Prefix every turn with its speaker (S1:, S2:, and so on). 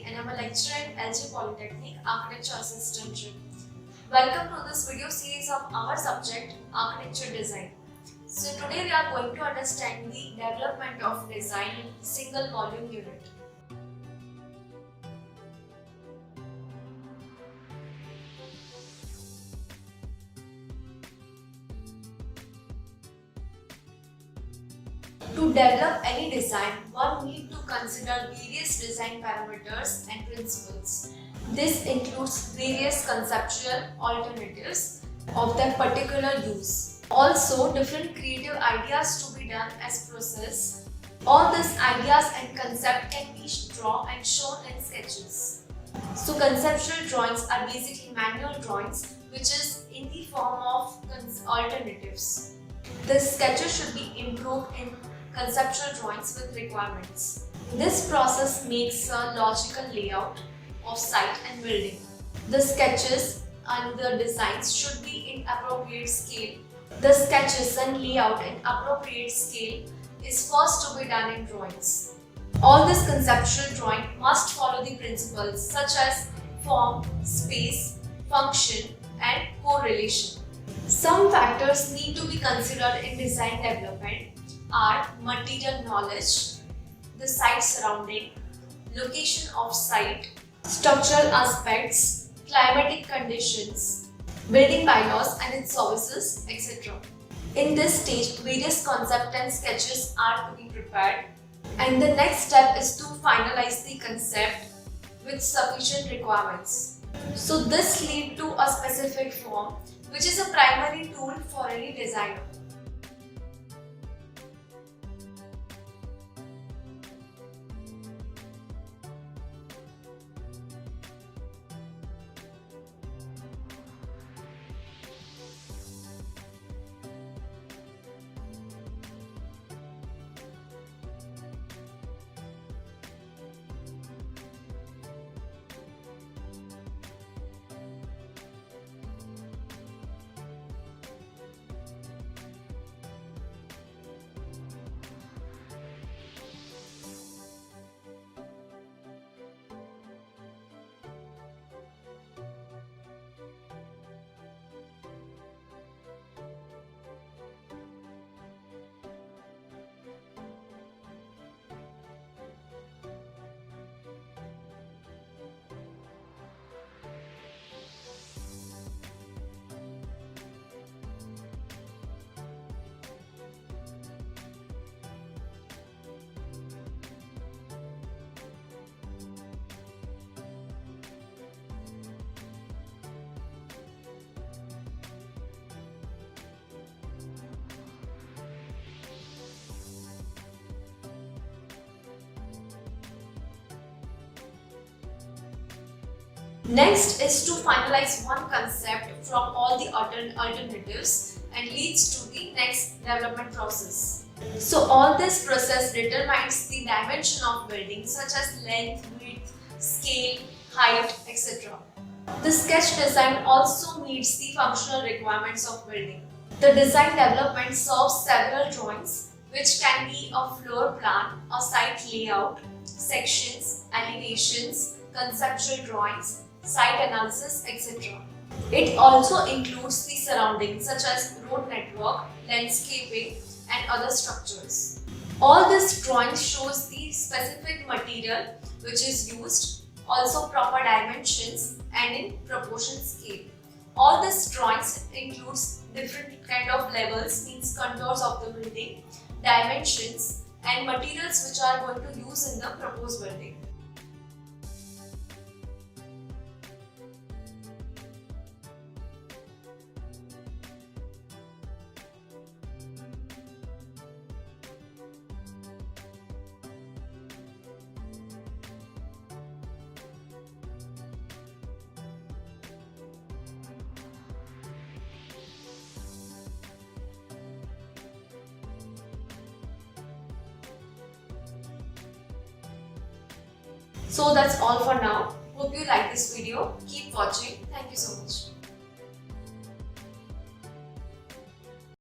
S1: and I'm a lecturer in LG Polytechnic Architecture Assistantship. Welcome to this video series of our subject Architecture Design. So today we are going to understand the development of design in single volume unit. To develop any design, one needs to consider various design parameters and principles. This includes various conceptual alternatives of that particular use. Also, different creative ideas to be done as process. All these ideas and concept can be drawn and shown in sketches. So, conceptual drawings are basically manual drawings which is in the form of alternatives. The sketches should be improved in conceptual drawings with requirements. This process makes a logical layout of site and building. The sketches and the designs should be in appropriate scale. The sketches and layout in appropriate scale is first to be done in drawings. All this conceptual drawing must follow the principles such as form, space, function and correlation. Some factors need to be considered in design development are material knowledge, the site surrounding, location of site, structural aspects, climatic conditions, building bylaws and its services, etc. In this stage, various concepts and sketches are to be prepared, and the next step is to finalize the concept with sufficient requirements. So this leads to a specific form, which is a primary tool for any designer. Next is to finalize one concept from all the alternatives and leads to the next development process. So all this process determines the dimension of building such as length, width, scale, height, etc. The sketch design also meets the functional requirements of building. The design development serves several drawings which can be a floor plan, a site layout, sections, elevations, conceptual drawings, site analysis, etc. It also includes the surroundings such as road network, landscaping and other structures. All this drawing shows the specific material which is used, also proper dimensions and in proportion scale. All this drawings includes different kind of levels, means contours of the building, dimensions and materials which are going to use in the proposed building. So that's all for now. Hope you like this video. Keep watching. Thank you so much.